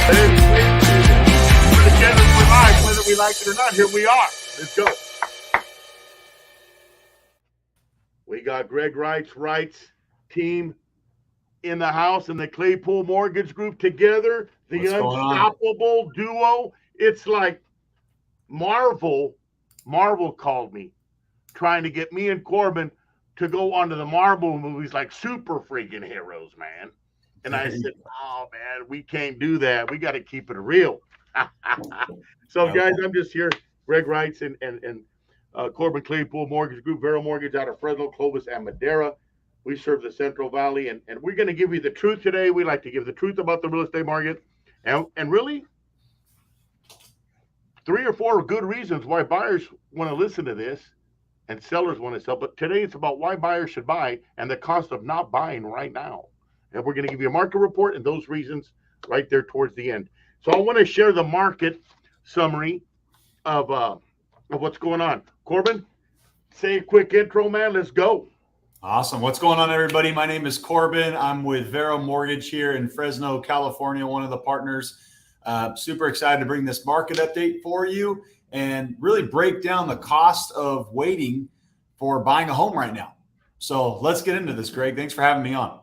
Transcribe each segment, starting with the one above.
Whether we like it or not, here we are. Let's go. We got Greg Reitz team in the house and the Claypool Mortgage Group together. The unstoppable duo. It's like Marvel called me, trying to get me and Corbin to go onto the Marvel movies like super freaking heroes, man. And I said, oh, man, we can't do that. We got to keep it real. So, guys, I'm just here. Greg Reitz and Corbin Claypool Mortgage Group, Vero Mortgage out of Fresno, Clovis, and Madera. We serve the Central Valley, and we're going to give you the truth today. We like to give the truth about the real estate market. And really, 3 or 4 good reasons why buyers want to listen to this and sellers want to sell. But today it's about why buyers should buy and the cost of not buying right now. And we're going to give you a market report and those reasons right there towards the end. So I want to share the market summary of what's going on. Corbin, say a quick intro, man. Let's go. Awesome. What's going on, everybody? My name is Corbin. I'm with Vero Mortgage here in Fresno, California, one of the partners. Super excited to bring this market update for you and really break down the cost of waiting for buying a home right now. So let's get into this, Greg. Thanks for having me on.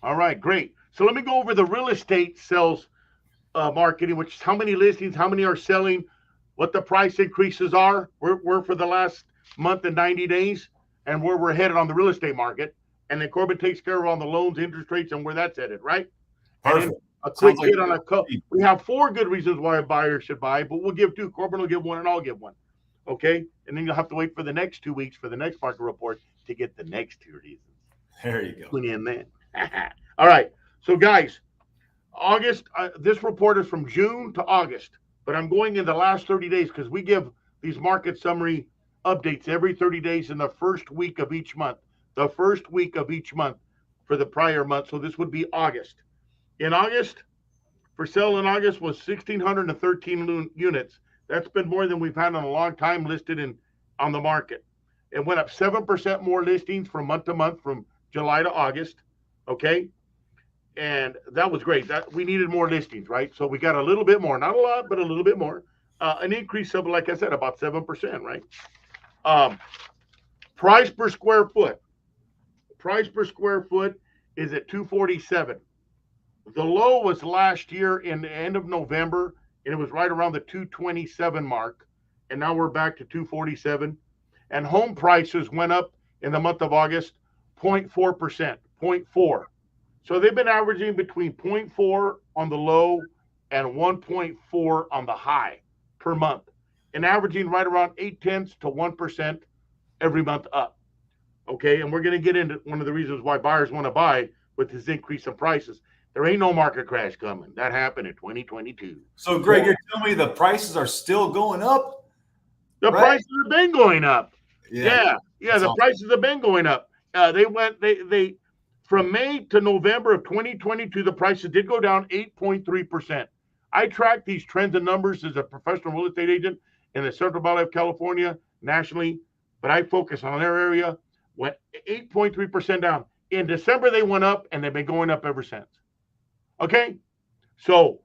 All right, great. So let me go over the real estate sales marketing, which is how many listings, how many are selling, what the price increases are. We're for the last month and 90 days, and where we're headed on the real estate market. And then Corbin takes care of all the loans, interest rates, and where that's headed, right? Perfect. A quick hit on we have 4 good reasons why a buyer should buy, but we'll give 2. Corbin will give 1, and I'll give 1. Okay? And then you'll have to wait for the next 2 weeks for the next market report to get the next 2 reasons. There you go. Put in there. All right. So, guys, August, this report is from June to August, but I'm going in the last 30 days because we give these market summary updates every 30 days in the first week of each month. The first week of each month for the prior month. So this would be August. In August, for sale in August was 1,613 units. That's been more than we've had in a long time listed on the market. It went up 7% more listings from month to month from July to August. Okay. And that was great. That we needed more listings, right? So we got a little bit more, not a lot, but a little bit more. An increase of, like I said, about 7%, right? Price per square foot. Price per square foot is at $247. The low was last year in the end of November, and it was right around the $227 mark. And now we're back to $247. And home prices went up in the month of August 0.4%, 0.4. So they've been averaging between 0.4 on the low and 1.4 on the high per month, and averaging right around 0.8 to 1% every month up. Okay, and we're going to get into one of the reasons why buyers want to buy with this increase in prices. There ain't no market crash coming. That happened in 2022. So, Greg, you're telling me the prices are still going up? The prices have been going up. Yeah, the prices have been going up. They from May to November of 2022, the prices did go down 8.3%. I track these trends and numbers as a professional real estate agent in the Central Valley of California nationally, but I focus on their area. Went 8.3% down. In December, they went up, and they've been going up ever since. Okay? So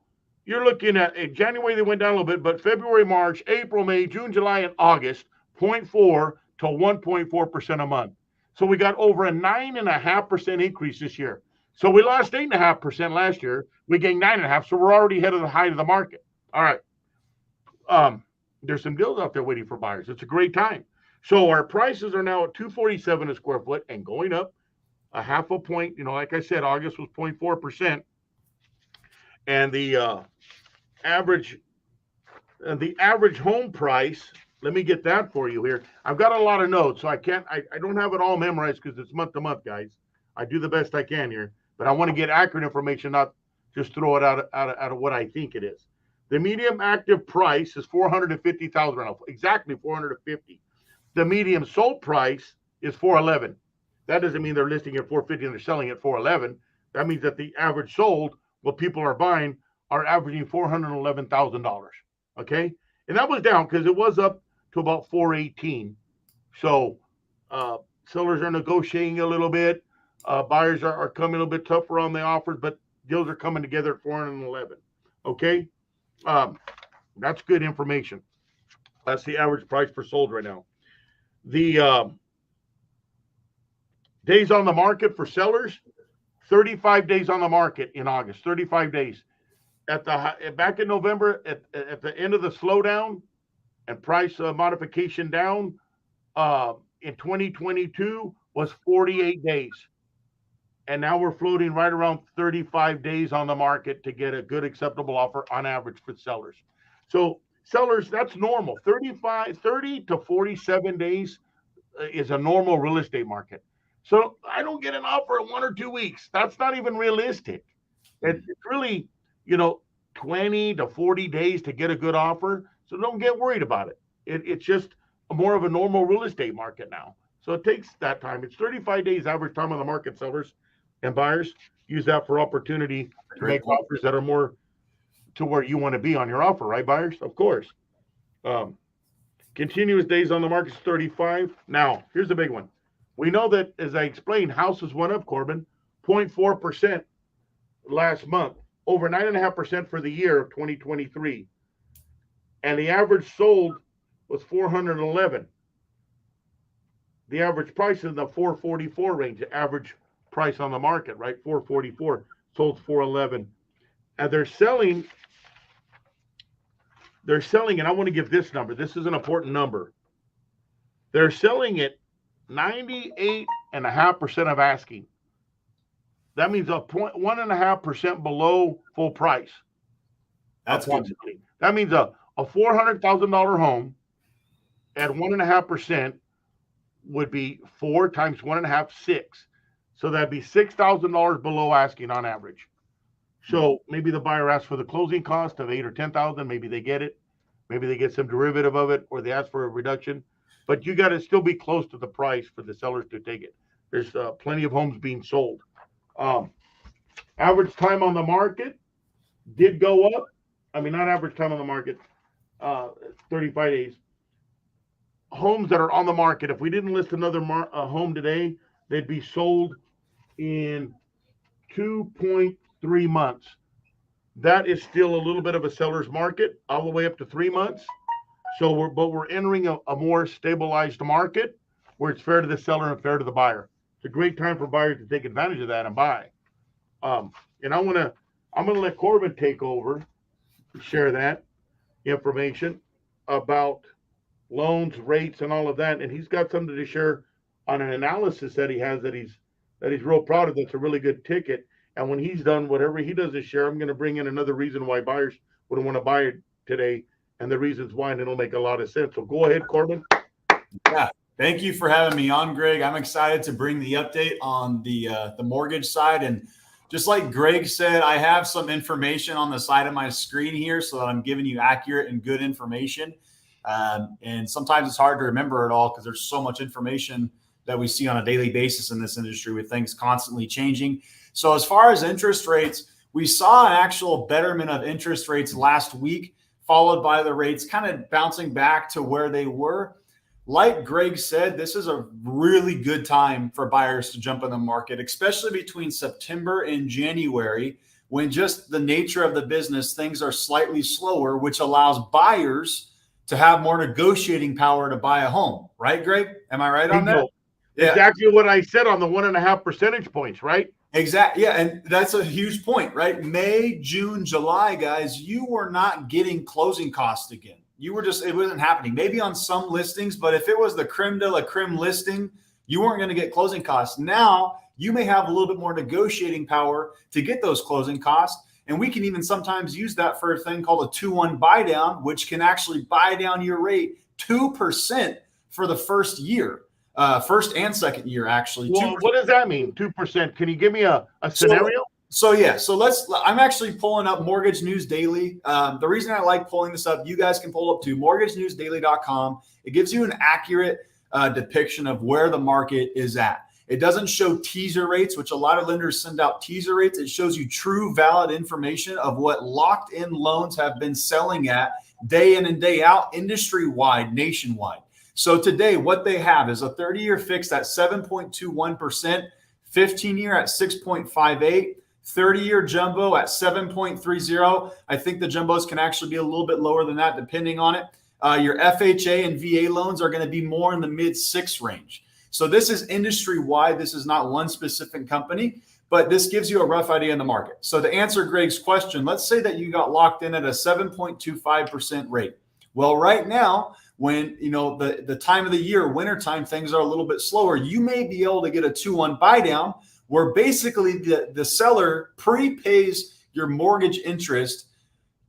you're looking at in January, they went down a little bit, but February, March, April, May, June, July, and August, 0.4 to 1.4% a month. So we got over a 9.5% increase this year. So we lost 8.5% last year. We gained 9.5%. So we're already ahead of the height of the market. All right. There's some deals out there waiting for buyers. It's a great time. So our prices are now at $247 a square foot and going up a 0.5 point. You know, like I said, August was 0.4%. And the average home price, let me get that for you here. I've got a lot of notes, so I don't have it all memorized because it's month to month, guys. I do the best I can here, but I want to get accurate information, not just throw it out of what I think it is. The medium active price is $450,000 right now, exactly $450. The medium sold price is $411. That doesn't mean they're listing at $450 and they're selling at $411. That means that the average sold, what people are buying, are averaging $411,000. Okay, and that was down because it was up to about $418. So sellers are negotiating a little bit. Buyers are coming a little bit tougher on the offers, but deals are coming together at $411. Okay. That's good information. That's the average price per sold right now. The days on the market for sellers, 35 days on the market in August, 35 days. Back in November, at the end of the slowdown and price modification down, in 2022 was 48 days. And now we're floating right around 35 days on the market to get a good acceptable offer on average for sellers. So sellers, that's normal. 30 to 47 days is a normal real estate market. So I don't get an offer in 1 or 2 weeks. That's not even realistic. It's really, 20 to 40 days to get a good offer. So don't get worried about it. It's just more of a normal real estate market now. So it takes that time. It's 35 days average time on the market. Sellers and buyers use that for opportunity to make offers that are more to where you want to be on your offer, right, buyers? Of course. Continuous days on the market is 35. Now, here's the big one. We know that, as I explained, houses went up, Corbin, 0.4% last month, over 9.5% for the year of 2023. And the average sold was 411. The average price in the 444 range, the average price on the market, right? 444, sold 411. And they're selling, and I want to give this number. This is an important number. They're selling it 98.5% of asking. That means 1.5% below full price. That's good. That means a $400,000 home at 1.5% would be 4 times 1.5, 6. So that'd be $6,000 below asking on average. So maybe the buyer asks for the closing cost of $8,000 or $10,000. Maybe they get it. Maybe they get some derivative of it, or they ask for a reduction. But you got to still be close to the price for the sellers to take it. There's plenty of homes being sold. Average time on the market did go up. I mean, not average time on the market, 35 days. Homes that are on the market, if we didn't list another home today, they'd be sold in 2.3 months. That is still a little bit of a seller's market, all the way up to 3 months. So we're entering a more stabilized market where it's fair to the seller and fair to the buyer. It's a great time for buyers to take advantage of that and buy. And I'm gonna let Corbin take over, share that information about loans, rates, and all of that. And he's got something to share on an analysis that he has that he's real proud of. That's a really good ticket. And when he's done, whatever he does to share, I'm going to bring in another reason why buyers would want to buy it today, and the reasons why, and it'll make a lot of sense. So go ahead, Corbin. Yeah, thank you for having me on, Greg. I'm excited to bring the update on the mortgage side. And just like Greg said, I have some information on the side of my screen here so that I'm giving you accurate and good information. And sometimes it's hard to remember it all because there's so much information that we see on a daily basis in this industry with things constantly changing. So as far as interest rates, we saw an actual betterment of interest rates last week, followed by the rates kind of bouncing back to where they were. Like Greg said, this is a really good time for buyers to jump in the market, especially between September and January, when just the nature of the business, things are slightly slower, which allows buyers to have more negotiating power to buy a home. Right, Greg? Am I right on that? Yeah. Exactly what I said on the 1.5 percentage points, right? Exactly. Yeah. And that's a huge point, right? May, June, July, guys, you were not getting closing costs again. You were just, it wasn't happening. Maybe on some listings, but if it was the creme de la creme listing, you weren't going to get closing costs. Now you may have a little bit more negotiating power to get those closing costs. And we can even sometimes use that for a thing called a 2-1 buy down, which can actually buy down your rate 2% for the first year. First and second year, actually. Well, what does that mean? 2%. Can you give me a scenario? So I'm actually pulling up Mortgage News Daily. The reason I like pulling this up, you guys can pull up to mortgagenewsdaily.com. It gives you an accurate depiction of where the market is at. It doesn't show teaser rates, which a lot of lenders send out teaser rates. It shows you true, valid information of what locked in loans have been selling at day in and day out, industry-wide, nationwide. So today, what they have is a 30-year fixed at 7.21%, 15-year at 6.58, 30-year jumbo at 7.30. I think the jumbos can actually be a little bit lower than that depending on it. Your FHA and VA loans are going to be more in the mid-6 range. So this is industry-wide. This is not one specific company, but this gives you a rough idea in the market. So to answer Greg's question, let's say that you got locked in at a 7.25% rate. Well, right now, when the time of the year, wintertime, things are a little bit slower, you may be able to get a 2-1 buy down where basically the seller prepays your mortgage interest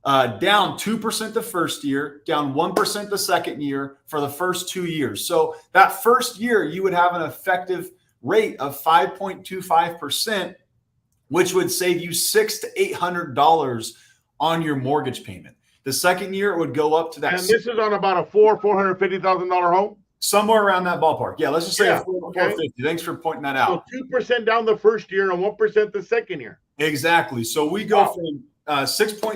down 2% the first year, down 1% the second year for the first 2 years. So that first year, you would have an effective rate of 5.25%, which would save you $600 to $800 on your mortgage payment. The second year, it would go up to that. And this is on about a $450,000 home? Somewhere around that ballpark. Yeah, let's just say $450. Thanks for pointing that out. So 2% down the first year and 1% the second year. Exactly. So we go from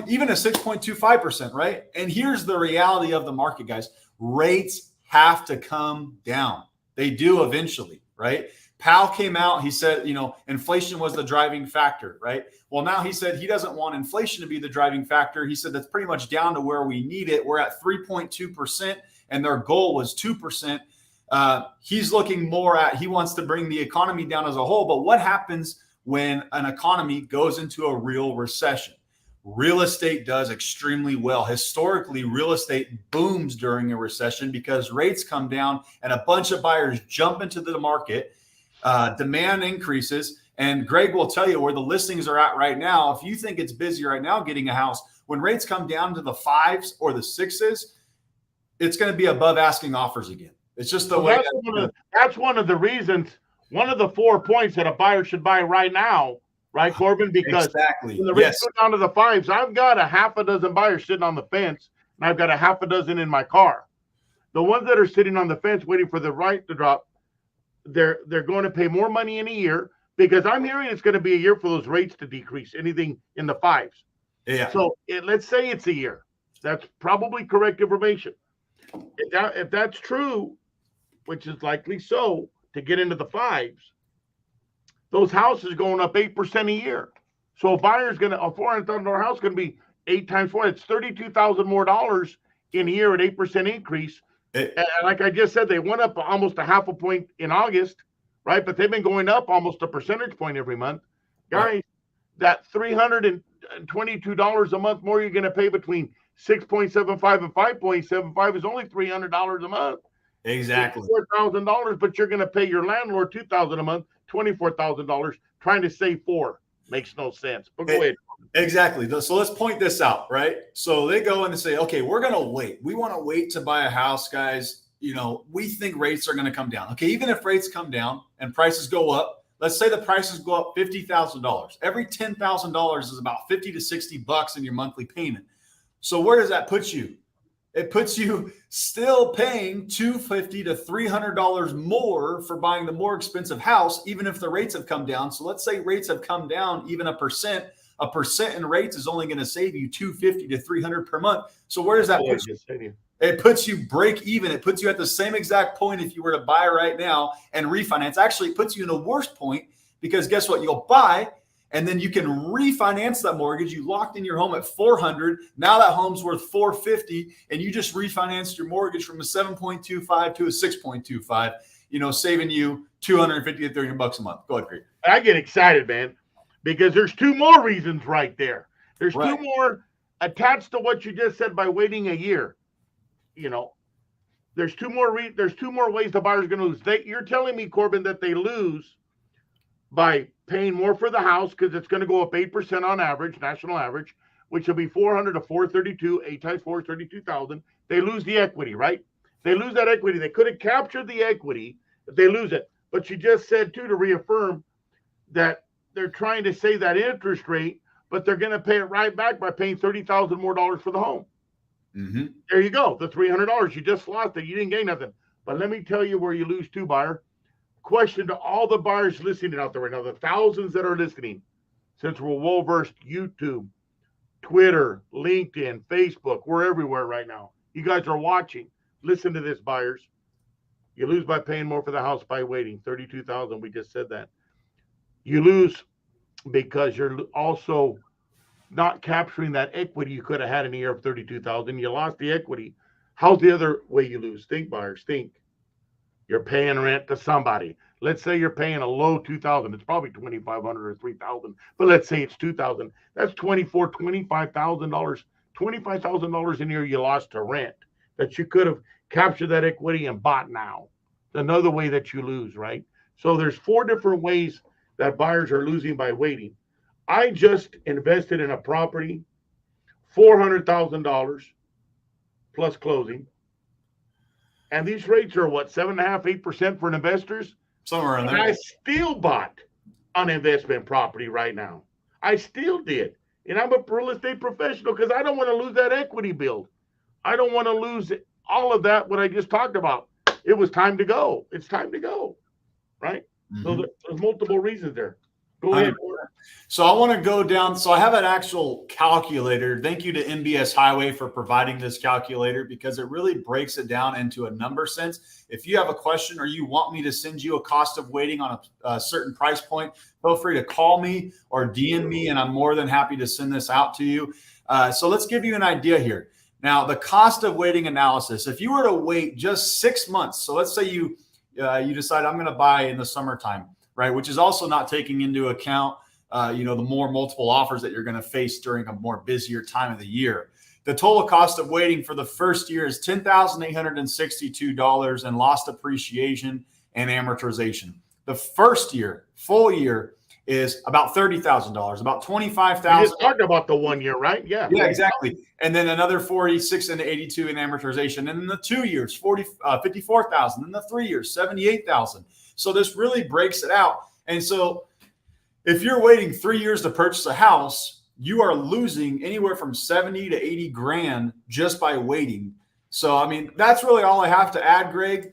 even a 6.25%, right? And here's the reality of the market, guys. Rates have to come down. They do eventually, right? Powell came out. He said, inflation was the driving factor, right? Well, now he said he doesn't want inflation to be the driving factor. He said that's pretty much down to where we need it. We're at 3.2%, and their goal was 2%. He's looking more at, he wants to bring the economy down as a whole. But what happens when an economy goes into a real recession? Real estate does extremely well. Historically, real estate booms during a recession because rates come down and a bunch of buyers jump into the market. Demand increases, and Greg will tell you where the listings are at right now. If you think it's busy right now getting a house, when rates come down to the 5s or the 6s, it's going to be above asking offers again. It's just the way. That's one of the reasons, one of the 4 points that a buyer should buy right now, right, Corbin? Because when the rates go down to the 5s, I've got a half a dozen buyers sitting on the fence, and I've got a half a dozen in my car. The ones that are sitting on the fence waiting for the right to drop, they're going to pay more money in a year because I'm hearing it's going to be a year for those rates to decrease, anything in the 5s. Yeah. So let's say it's a year. That's probably correct information. If that's true, which is likely so, to get into the 5s, those houses going up 8% a year. So a buyer's going to, a $400,000 house going to be 8 times 4. It's $32,000 more dollars in a year at 8% increase. And like I just said, they went up almost a half a point in August, right? But they've been going up almost a percentage point every month. Guys, that $322 a month more you're going to pay between 6.75 and 5.75 is only $300 a month. Exactly. $4,000, but you're going to pay your landlord $2,000 a month, $24,000, trying to save $4,000. Makes no sense. But go ahead. Exactly. So let's point this out, right? So they go in and say, okay, we're going to wait. We want to wait to buy a house, guys. We think rates are going to come down. Okay, even if rates come down and prices go up, let's say the prices go up $50,000. Every $10,000 is about $50 to $60 in your monthly payment. So where does that put you? It puts you still paying $250 to $300 more for buying the more expensive house, even if the rates have come down. So let's say rates have come down even a percent in rates is only going to save you $250 to $300 per month. So where does that put you? It puts you break even. It puts you at the same exact point if you were to buy right now and refinance. Actually, it puts you in a worse point because guess what? You'll buy and then you can refinance that mortgage. You locked in your home at $400. Now that home's worth $450, and you just refinanced your mortgage from a 7.25 to a 6.25. Saving you $250 to $300 a month. Go ahead, Greg. I get excited, man, because there's 2 more reasons right there. There's 2 more attached to what you just said by waiting a year. There's 2 more. There's 2 more ways the buyer's going to lose. You're telling me, Corbin, that they lose by paying more for the house because it's going to go up 8% on average, national average, which will be $400 to $432. 8 times 4 is $32,000. They lose the equity, right? They lose that equity. They could have captured the equity if they lose it. But you just said, too, to reaffirm that they're trying to save that interest rate, but they're going to pay it right back by paying $30,000 more dollars for the home. Mm-hmm. There you go. The $300. You just lost it. You didn't gain nothing. But let me tell you where you lose too, buyer. Question to all the buyers listening out there right now, the thousands that are listening, since we're well-versed, YouTube, Twitter, LinkedIn, Facebook, we're everywhere right now. You guys are watching. Listen to this, buyers. You lose by paying more for the house by waiting. $32,000. We just said that. You lose because you're also not capturing that equity you could have had in a year of 32,000. You lost the equity. How's the other way you lose? Think, buyers, think. You're paying rent to somebody. Let's say you're paying a low 2,000. It's probably 2,500 or 3,000, but let's say it's 2,000. That's $25,000. $25,000 in a year you lost to rent that you could have captured that equity and bought now. Another way that you lose, right? So there's four different ways that buyers are losing by waiting. I just invested in a property, $400,000 plus closing. And these rates are what, 7.5%, 8% for investors? Somewhere in there. And I still bought an investment property right now. I still did. And I'm a real estate professional because I don't want to lose that equity build. I don't want to lose all of that, what I just talked about. It was time to go. It's time to go, right? Mm-hmm. So there's multiple reasons there. Go ahead. So I want to go down. So I have an actual calculator. Thank you to MBS Highway for providing this calculator because it really breaks it down into a number sense. If you have a question or you want me to send you a cost of waiting on a certain price point, feel free to call me or DM me, and I'm more than happy to send this out to you. So let's give you an idea here. Now, the cost of waiting analysis, if you were to wait just 6 months, so let's say you decide I'm going to buy in the summertime, right, which is also not taking into account the more multiple offers that you're going to face during a more busier time of the year. The total cost of waiting for the first year is $10,862 in lost appreciation and amortization. The first year, full year, is about $30,000, about $25,000. You just talked about the 1 year, right? Yeah. Yeah, exactly. And then another 46 and 82 in amortization. And in the 2 years, 54,000. In the 3 years, 78,000. So this really breaks it out. And so if you're waiting 3 years to purchase a house, you are losing anywhere from 70 to 80 grand just by waiting. So, I mean, that's really all I have to add, Greg.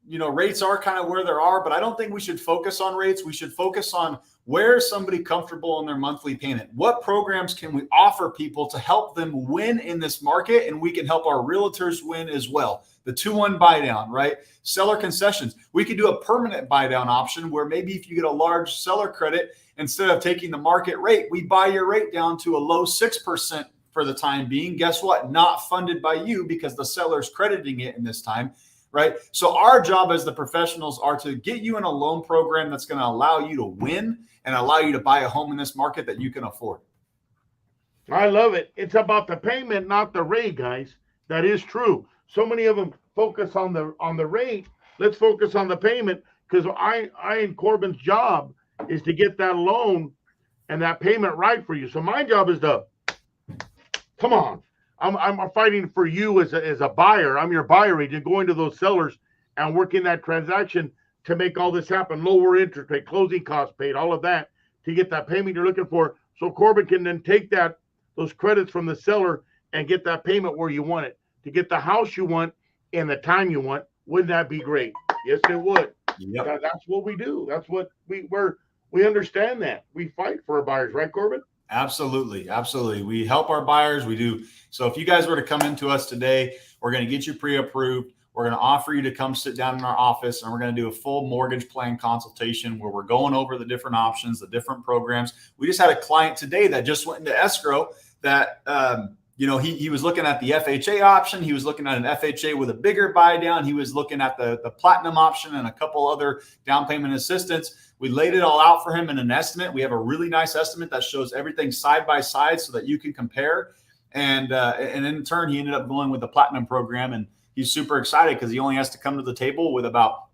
Rates are kind of where they are, but I don't think we should focus on rates. We should focus on where is somebody comfortable in their monthly payment? What programs can we offer people to help them win in this market? And we can help our realtors win as well. The 2-1 buy down, right? Seller concessions. We could do a permanent buy down option where maybe if you get a large seller credit, instead of taking the market rate, we buy your rate down to a low 6% for the time being. Guess what? Not funded by you because the seller's crediting it in this time. Right. So our job as the professionals are to get you in a loan program that's going to allow you to win and allow you to buy a home in this market that you can afford. I love it. It's about the payment, not the rate, guys. That is true. So many of them focus on the rate. Let's focus on the payment because I and Corbin's job is to get that loan and that payment right for you. So my job is to come on. I'm fighting for you as a buyer. I'm your buyer agent, going to those sellers and working that transaction to make all this happen. Lower interest rate, closing costs paid, all of that to get that payment you're looking for. So Corbin can then take those credits from the seller and get that payment where you want it to get the house you want in the time you want. Wouldn't that be great? Yes, it would. Yep. That's what we do. That's what we understand that. We fight for our buyers, right, Corbin? Absolutely. Absolutely. We help our buyers. We do. So if you guys were to come into us today, we're going to get you pre-approved. We're going to offer you to come sit down in our office, and we're going to do a full mortgage plan consultation where we're going over the different options, the different programs. We just had a client today that just went into escrow that, he was looking at the FHA option. He was looking at an FHA with a bigger buy down. He was looking at the platinum option and a couple other down payment assistance. We laid it all out for him in an estimate. We have a really nice estimate that shows everything side by side so that you can compare. And in turn, he ended up going with the platinum program, and he's super excited because he only has to come to the table with about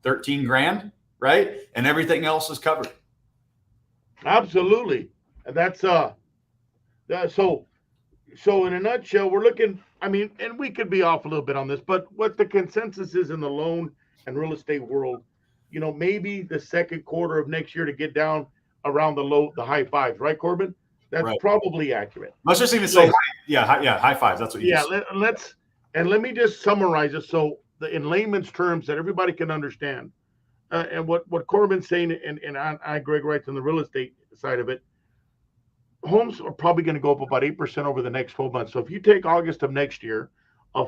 13 grand, right? And everything else is covered. Absolutely. That's so in a nutshell, we're looking, and we could be off a little bit on this, but what the consensus is in the loan and real estate world, maybe the second quarter of next year to get down around the high fives, right, Corbin? That's right. Probably accurate. Let's just even say, high fives. That's what you said. Let me just summarize it so in layman's terms that everybody can understand. And what Corbin's saying, and I, Greg Reitz, on the real estate side of it, homes are probably going to go up about 8% over the next 12 months. So if you take August of next year,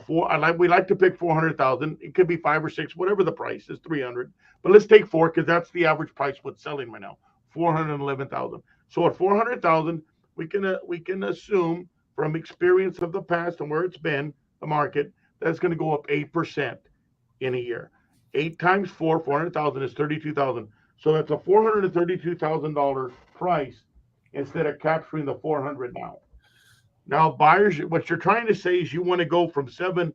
we like to pick 400,000. It could be 5 or 6, whatever the price is, 300. But let's take 4 because that's the average price what's selling right now. 411,000. So at 400,000, we can assume from experience of the past and where it's been, the market, that's going to go up 8% in a year. 8 times 4, 400,000 is 32,000. So that's a $432,000 price instead of capturing the 400 now. Now, buyers, what you're trying to say is you want to go from 7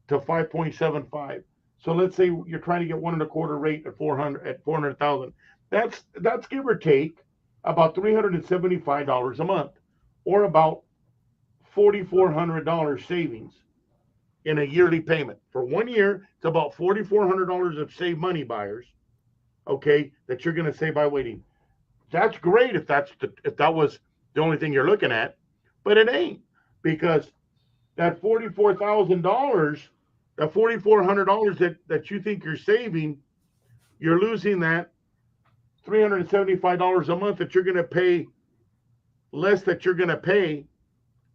to 5.75. So let's say you're trying to get 1.25 rate at 400,000. That's give or take about $375 a month, or about $4,400 savings in a yearly payment. For 1 year, it's about $4,400 of save money, buyers. Okay, that you're going to save by waiting. That's great if that was the only thing you're looking at, but it ain't, because that $44,000, that $4,400 that you think you're saving, you're losing that $375 a month that you're going to pay less, that you're going to pay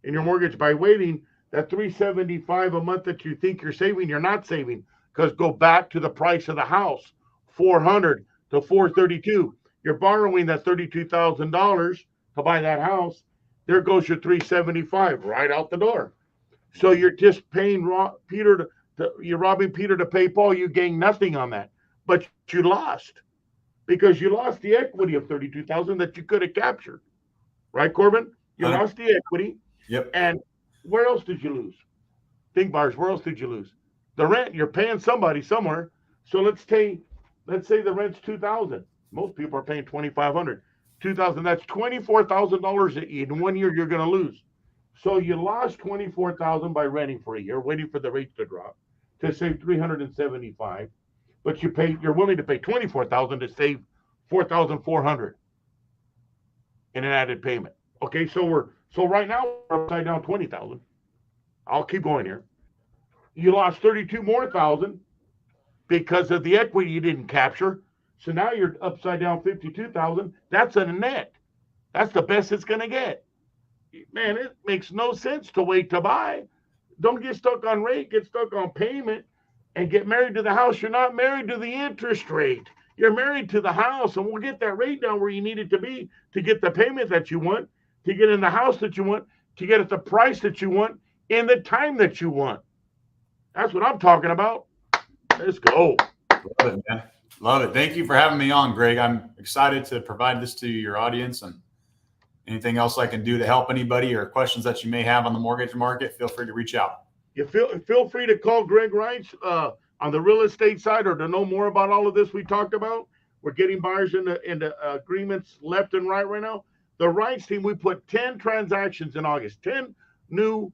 in your mortgage by waiting. That $375 a month that you think you're saving, you're not saving, because go back to the price of the house, $400 to $432. You're borrowing that $32,000 to buy that house. There goes your $375 right out the door. So you're just paying Peter you're robbing Peter to pay Paul. You gain nothing on that, but you lost, because you lost the equity of $32,000 that you could have captured, right, Corbin? You lost the equity. Yep. And where else did you lose? Think, buyers, where else did you lose? The rent. You're paying somebody somewhere. So let's say the rent's $2,000. Most people are paying $2,500. $2,000. That's $24,000 in 1 year you're going to lose. So you lost $24,000 by renting for a year, waiting for the rates to drop, to save $375. But you're willing to pay $24,000 to save $4,400 in an added payment. Okay, so right now we're upside down 20,000. I'll keep going here. You lost 32 more thousand because of the equity you didn't capture. So now you're upside down 52,000. That's a net. That's the best it's going to get. Man, it makes no sense to wait to buy. Don't get stuck on rate, get stuck on payment, and get married to the house. You're not married to the interest rate. You're married to the house, and we'll get that rate down where you need it to be to get the payment that you want, to get in the house that you want, to get at the price that you want, in the time that you want. That's what I'm talking about. Let's go. Love it, man. Love it. Thank you for having me on, Greg. I'm excited to provide this to your audience, and anything else I can do to help anybody, or questions that you may have on the mortgage market, feel free to reach out. You feel free to call Greg Reitz on the real estate side, or to know more about all of this we talked about. We're getting buyers into agreements left and right now. The Reitz team, we put 10 transactions in August, 10 new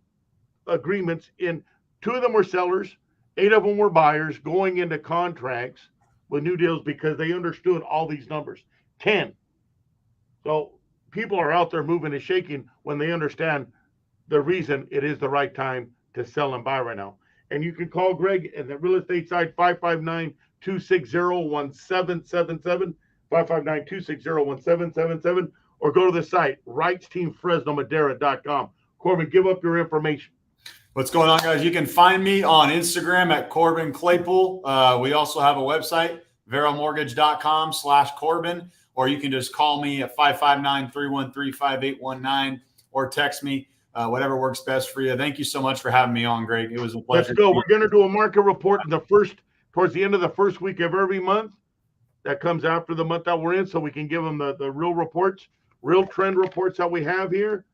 agreements in. 2 of them were sellers, 8 of them were buyers going into contracts with new deals because they understood all these numbers. 10. So people are out there moving and shaking when they understand the reason it is the right time to sell and buy right now. And you can call Greg at the real estate side, 559-260-1777, 559-260-1777, or go to the site, WrightzTeamFresnoMadera.com. Corbin, give up your information. What's going on, guys? You can find me on Instagram at Corbin Claypool. We also have a website, veromortgage.com/Corbin, or you can just call me at 559-313-5819, or text me, whatever works best for you. Thank you so much for having me on, Greg. It was a pleasure. Let's go. We're going to do a market report towards the end of the first week of every month. That comes after the month that we're in, so we can give them the real reports, real trend reports that we have here.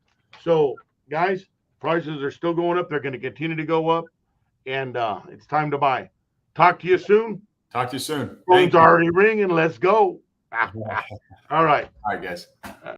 So, guys, prices are still going up. They're going to continue to go up, and it's time to buy. Talk to you soon. Talk to you soon. Phone's already ringing. Let's go. All right. All right, guys.